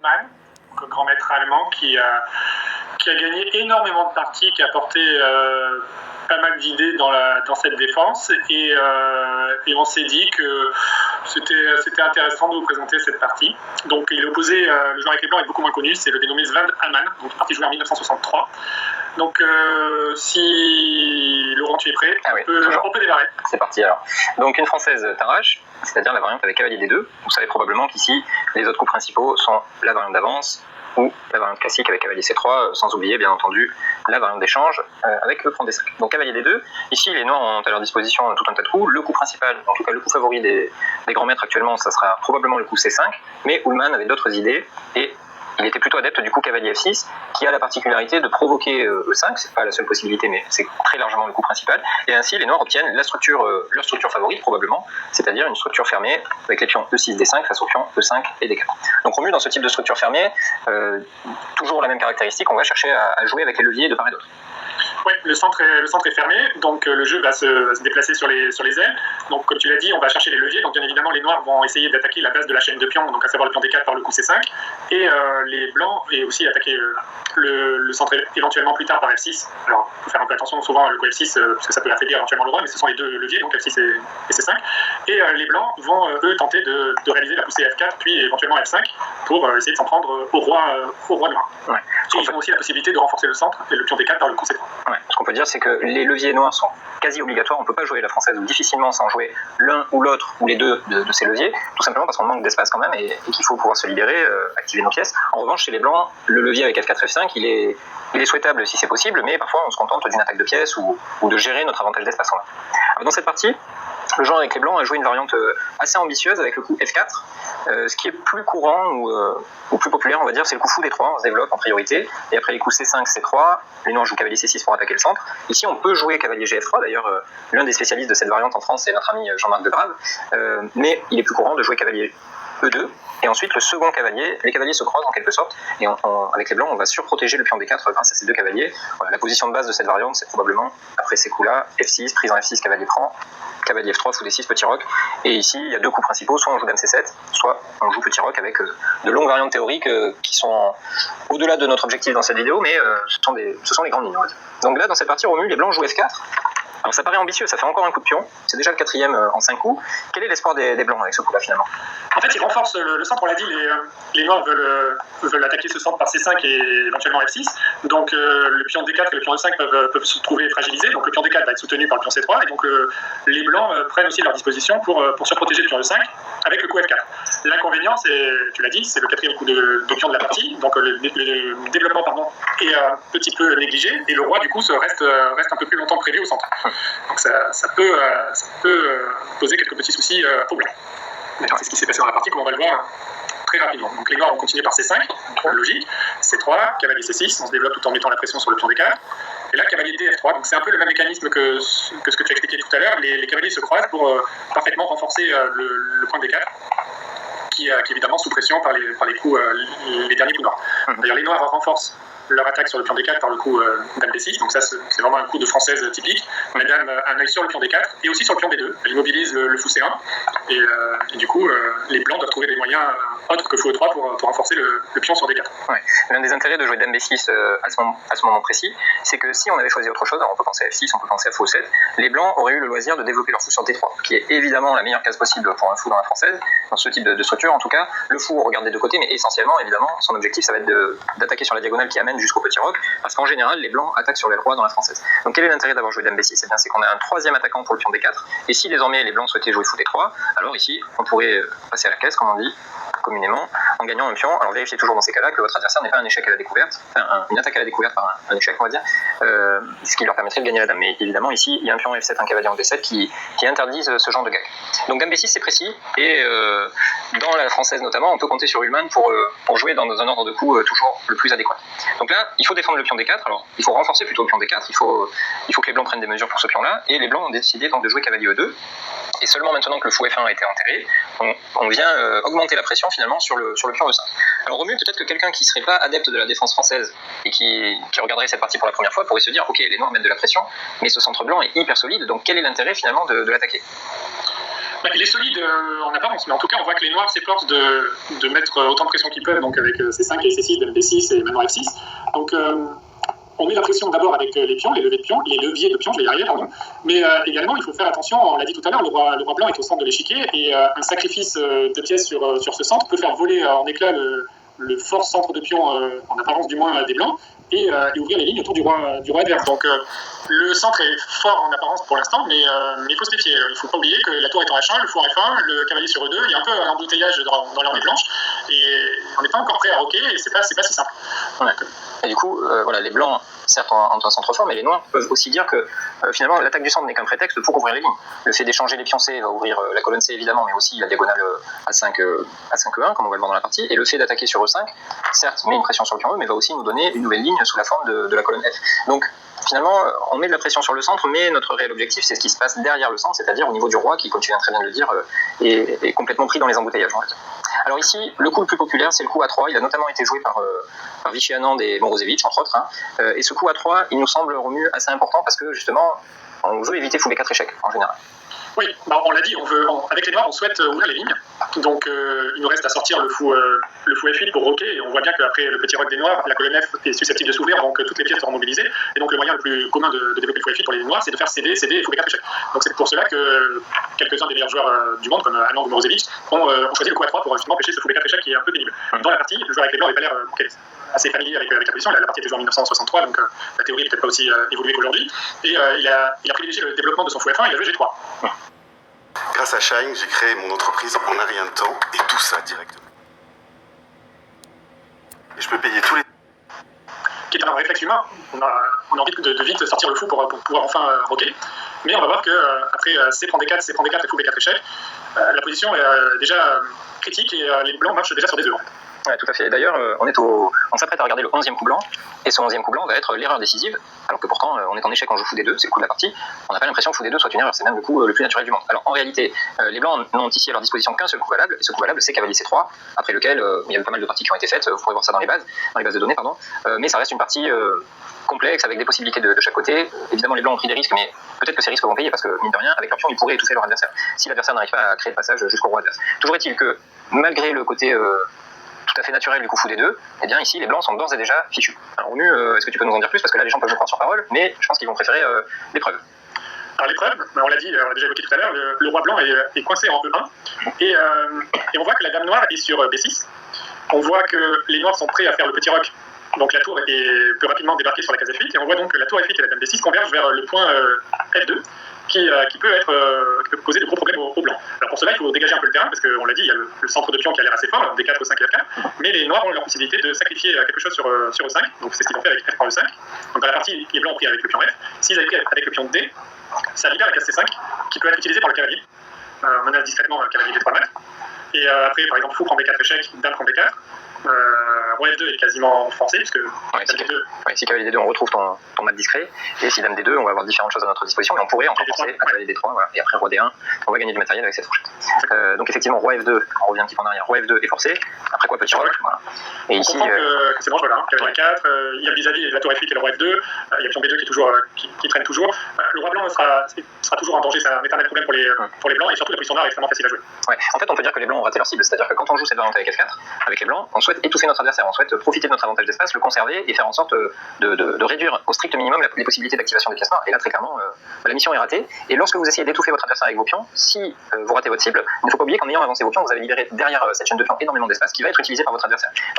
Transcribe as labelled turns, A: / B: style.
A: Mann, le grand maître allemand qui a gagné énormément de parties, qui a apporté pas mal d'idées dans cette défense, et on s'est dit que c'était intéressant de vous présenter cette partie. Donc il est opposé, le joueur avec les blancs est beaucoup moins connu, c'est le dénommé Sven Amann, donc une partie jouée en 1963. Donc si Laurent tu es prêt, on peut démarrer.
B: C'est parti alors. Donc une française Tarrache, c'est-à-dire la variante avec cavalier D2. Vous savez probablement qu'ici les autres coups principaux sont la variante d'avance ou la variante classique avec cavalier C3, sans oublier bien entendu la variante d'échange avec le prend D5. Donc cavalier D2, ici les noirs ont à leur disposition tout un tas de coups. Le coup principal, en tout cas le coup favori des grands maîtres actuellement, ça sera probablement le coup C5, mais Ullmann avait d'autres idées et il était plutôt adepte du coup cavalier F6, qui a la particularité de provoquer E5, c'est pas la seule possibilité, mais c'est très largement le coup principal, et ainsi les noirs obtiennent leur structure favorite probablement, c'est-à-dire une structure fermée avec les pions E6, D5 face aux pions E5 et D4. Donc au mieux dans ce type de structure fermée, toujours la même caractéristique, on va chercher à jouer avec les leviers de part et d'autre.
A: Oui, le centre est fermé, donc le jeu va se déplacer sur les ailes. Donc comme tu l'as dit, on va chercher les leviers. Donc bien évidemment, les noirs vont essayer d'attaquer la base de la chaîne de pions, donc à savoir le pion D4 par le coup C5, et les blancs et aussi attaquer le centre éventuellement plus tard par F6. Alors il faut faire un peu attention souvent le coup F6 parce que ça peut affaiblir éventuellement le roi, mais ce sont les deux leviers, donc F6 et C5. Et les blancs vont eux tenter de réaliser la poussée F4 puis éventuellement F5 pour essayer de s'en prendre au roi noir. Ouais. Et ils ont aussi la possibilité de renforcer le centre et le pion D4 par le coup C3.
B: Ouais. Ce qu'on peut dire, c'est que les leviers noirs sont quasi obligatoires. On ne peut pas jouer la française difficilement sans jouer l'un ou l'autre ou les deux de ces leviers, tout simplement parce qu'on manque d'espace quand même et qu'il faut pouvoir se libérer, activer nos pièces. En revanche, chez les blancs, le levier avec F4, F5, il est souhaitable si c'est possible, mais parfois on se contente d'une attaque de pièces ou de gérer notre avantage d'espace en main. Alors dans cette partie, le joueur avec les blancs a joué une variante assez ambitieuse avec le coup F4. Ce qui est plus courant ou plus populaire, on va dire, c'est le coup fou D3, on se développe en priorité, et après les coups C5, C3, les noirs jouent cavalier C6 pour attaquer le centre. Ici, on peut jouer cavalier GF3, d'ailleurs, l'un des spécialistes de cette variante en France, c'est notre ami Jean-Marc Degrave, mais il est plus courant de jouer cavalier E2, et ensuite le second cavalier, les cavaliers se croisent en quelque sorte, et avec les blancs, on va surprotéger le pion D4 grâce à ces deux cavaliers. Voilà, la position de base de cette variante, c'est probablement, après ces coups-là, F6, prise en F6, cavalier prend, cavalier F3, fou D6, petit roc, et ici, il y a deux coups principaux, soit on joue dame C7, soit on joue petit roc avec de longues variantes théoriques qui sont au-delà de notre objectif dans cette vidéo, mais ce sont les grandes lignes. Donc là, dans cette partie, Romu, les blancs jouent F4. Alors ça paraît ambitieux, ça fait encore un coup de pion, c'est déjà le quatrième en 5 coups. Quel est l'espoir des blancs avec ce coup-là finalement?
A: En fait, ils renforcent le centre, on l'a dit, les noirs veulent attaquer ce centre par C5 et éventuellement F6. Donc le pion D4 et le pion E5 peuvent se trouver fragilisés. Donc le pion D4 va être soutenu par le pion C3. Et donc les blancs prennent aussi leur disposition pour se protéger le pion E5 avec le coup F4. L'inconvénient, tu l'as dit, c'est le quatrième coup de pion de la partie. Donc le développement est un petit peu négligé. Et le roi, du coup, reste un peu plus longtemps que prévu au centre. Donc ça peut poser quelques petits soucis aux blancs. C'est ce qui s'est passé dans la partie, comme on va le voir très rapidement. Donc les noirs vont continuer par C5, logique, C3, cavalier C6, on se développe tout en mettant la pression sur le pion D4, et là cavalier DF3, donc c'est un peu le même mécanisme que ce que tu as expliqué tout à l'heure, les cavaliers se croisent pour parfaitement renforcer le point D4, qui est évidemment sous pression par les coups, les derniers coups noirs. D'ailleurs les noirs renforcent leur attaque sur le pion D4 par le coup dame D6, donc ça c'est vraiment un coup de française typique. La dame a un œil sur le pion D4 et aussi sur le pion D2, elle immobilise le fou C1 et du coup les blancs doivent trouver des moyens autres que fou E3 pour renforcer le pion sur D4.
B: Ouais. L'un des intérêts de jouer dame B6 à ce moment précis, c'est que si on avait choisi autre chose, alors on peut penser à F6, on peut penser à fou 7, les blancs auraient eu le loisir de développer leur fou sur D3, qui est évidemment la meilleure case possible pour un fou dans la française, dans ce type de structure en tout cas. Le fou on regarde des deux côtés, mais essentiellement évidemment son objectif ça va être d'attaquer sur la diagonale qui amène jusqu'au petit roc, parce qu'en général les blancs attaquent sur les rois dans la française. Donc quel est l'intérêt d'avoir joué dame B6? Eh bien c'est qu'on a un troisième attaquant pour le pion D4, et si désormais les blancs souhaitaient jouer fou D3, alors ici on pourrait passer à la caisse comme on dit communément, en gagnant un pion. Alors vérifiez toujours dans ces cas-là que votre adversaire n'est pas un échec à la découverte, enfin une attaque à la découverte par un échec on va dire, ce qui leur permettrait de gagner la dame. Mais évidemment ici il y a un pion F7, un cavalier en D7 qui interdisent ce genre de gag. Donc dame B6 c'est précis, et dans la française notamment on peut compter sur Ullmann pour jouer dans un ordre de coups toujours le plus adéquat. Donc là il faut défendre le pion D4, alors il faut renforcer plutôt le pion D4, il faut que les blancs prennent des mesures pour ce pion là, et les blancs ont décidé donc de jouer cavalier E2, et seulement maintenant que le fou F1 a été enterré, on vient augmenter la pression finalement sur le pion E5. Alors Romu, peut-être que quelqu'un qui serait pas adepte de la défense française et qui regarderait cette partie pour la première fois pourrait se dire ok les noirs mettent de la pression, mais ce centre blanc est hyper solide, donc quel est l'intérêt finalement de l'attaquer?
A: Il est solide en apparence, mais en tout cas, on voit que les noirs s'efforcent de mettre autant de pression qu'ils peuvent, donc avec C5 et C6, B6 et maintenant F6. Donc, on met la pression d'abord avec les pions, les leviers de pions, je vais y arriver, pardon. Mais également, il faut faire attention, on l'a dit tout à l'heure, le roi blanc est au centre de l'échiquier, et un sacrifice de pièces sur ce centre peut faire voler en éclats le fort centre de pions, en apparence du moins des blancs, et ouvrir les lignes autour du roi adverse. Donc le centre est fort en apparence pour l'instant, mais il faut se méfier. Il ne faut pas oublier que la tour est en H1, le fou en F1, le cavalier sur E2, il y a un peu un embouteillage dans l'armée blanche, et on n'est pas encore prêt à roquer, et c'est pas si simple.
B: Ouais. Et du coup, voilà, les blancs, certes, ont un centre fort, mais les noirs peuvent aussi dire que finalement, l'attaque du centre n'est qu'un prétexte pour ouvrir les lignes. Le fait d'échanger les pions C va ouvrir la colonne C évidemment, mais aussi la diagonale A5E1, comme on va le voir dans la partie. Et le fait d'attaquer sur E5, certes, met une pression sur le pion E, mais va aussi nous donner une nouvelle ligne sous la forme de la colonne F. Donc, finalement, on met de la pression sur le centre, mais notre réel objectif, c'est ce qui se passe derrière le centre, c'est-à-dire au niveau du roi, qui, comme tu viens très bien de le dire, est complètement pris dans les embouteillages, on va dire. Alors ici, le coup le plus populaire, c'est le coup A3. Il a notamment été joué par Vichy Anand et Morozevich, entre autres. Et ce coup A3, il nous semble, Romu, assez important parce que, justement, on veut éviter fou B4 échecs, en général.
A: Oui, on l'a dit, avec les noirs, on souhaite ouvrir les lignes. Donc, il nous reste à sortir le fou F8 pour roquer. Et on voit bien qu'après le petit rock des noirs, la colonne F est susceptible de s'ouvrir, donc toutes les pièces seront mobilisées. Et donc, le moyen le plus commun de développer le fou F8 pour les noirs, c'est de faire CD et fou B4 échecs. Donc, c'est pour cela que quelques-uns des meilleurs joueurs du monde, comme Anand ou Morozevich, ont choisi le coup A3 pour justement empêcher ce fou B4 échecs qui est un peu pénible. Dans la partie, le joueur avec les blancs n'avait pas l'air assez familier avec la position. La partie était jouée en 1963, donc la théorie n'est peut-être pas aussi évoluée qu'aujourd'hui. Et il a privilégié le développement de son fou F1, il a joué G3.
C: Grâce à Shine, j'ai créé mon entreprise en un rien de temps, et tout ça directement. Et je peux payer tous les...
A: Qui est un réflexe humain. On a envie de vite sortir le fou pour pouvoir enfin roquer. Mais on va voir qu'après C prend D4, C prend D4 et fou B4 échec, la position est déjà critique et les blancs marchent déjà sur des œufs.
B: Ouais, tout à fait. D'ailleurs, on s'apprête à regarder le 11e coup blanc, et ce 11e coup blanc va être l'erreur décisive, alors que pourtant, on est en échec quand on joue fou D2, c'est le coup de la partie. On n'a pas l'impression que fou D2 soit une erreur, c'est même le coup le plus naturel du monde. Alors, en réalité, les blancs n'ont ici à leur disposition qu'un seul coup valable, et ce coup valable, c'est cavalier C3, après lequel il y a eu pas mal de parties qui ont été faites, vous pourrez voir ça dans les bases de données, mais ça reste une partie complexe, avec des possibilités de chaque côté. Évidemment, les blancs ont pris des risques, mais peut-être que ces risques vont payer, parce que, mine de rien, avec leur pion, ils pourraient étouffer leur adversaire, si l'adversaire n'arrive pas à créer le passage jusqu'au roi adverse. Toujours est-il que, malgré le côté tout à fait naturel du coup fou D2, eh bien ici les blancs sont d'ores et déjà fichus. Alors Romu, est-ce que tu peux nous en dire plus, parce que là les gens peuvent nous croire sur parole, mais je pense qu'ils vont préférer les preuves.
A: Alors les preuves, on l'a dit, on l'a déjà évoqué tout à l'heure, le roi blanc est coincé en E1, et on voit que la dame noire est sur B6. On voit que les noirs sont prêts à faire le petit roc, donc la tour peut rapidement débarquer sur la case F8, et on voit donc que la tour F8 et la dame B6 convergent vers le point F2, qui peut poser de gros problèmes aux blancs. Alors pour cela, il faut dégager un peu le terrain, parce qu'on l'a dit, il y a le centre de pion qui a l'air assez fort, D4, E5 et F4, mais les noirs ont la possibilité de sacrifier quelque chose sur E5, donc c'est ce qu'ils ont fait avec F par E5. Donc dans la partie, les blancs ont pris avec le pion F. S'ils avaient pris avec le pion D, ça libère la case C5, qui peut être utilisée par le cavalier. On menace discrètement un cavalier D3 mat. Et après, par exemple, fou prend B4 échec, dame prend B4. Roi F2 est quasiment forcé, puisque
B: si cavalier D2 on retrouve ton mat discret, et si dame D2 on va avoir différentes choses à notre disposition, et on pourrait encore forcer à cavalier D3, voilà, et après roi D1 on va gagner du matériel avec cette fourchette. Donc effectivement roi F2, on revient un petit peu en arrière, roi F2 est forcé, après quoi petit roc, voilà. Et
A: on
B: ici
A: comprend que c'est dangereux là, cavalier 4, il y a vis-à-vis la tour F8 et le roi F2, il y a pion B2 qui traîne toujours, le roi blanc sera toujours en danger, c'est un éternel problème pour les blancs, et surtout la position noire est extrêmement facile à jouer.
B: Ouais. En fait on peut dire que les blancs ont raté leur cible, c'est-à-dire que quand on joue cette variante avec F4, avec les blancs, on souhaite étouffer notre adversaire, on souhaite profiter de notre avantage d'espace, le conserver et faire en sorte de réduire au strict minimum les possibilités d'activation des pièces noires. Et là, très clairement, la mission est ratée. Et lorsque vous essayez d'étouffer votre adversaire avec vos pions, si vous ratez votre cible, il ne faut pas oublier qu'en ayant avancé vos pions, vous avez libéré derrière cette chaîne de pions énormément d'espace qui va être utilisé par votre adversaire. Donc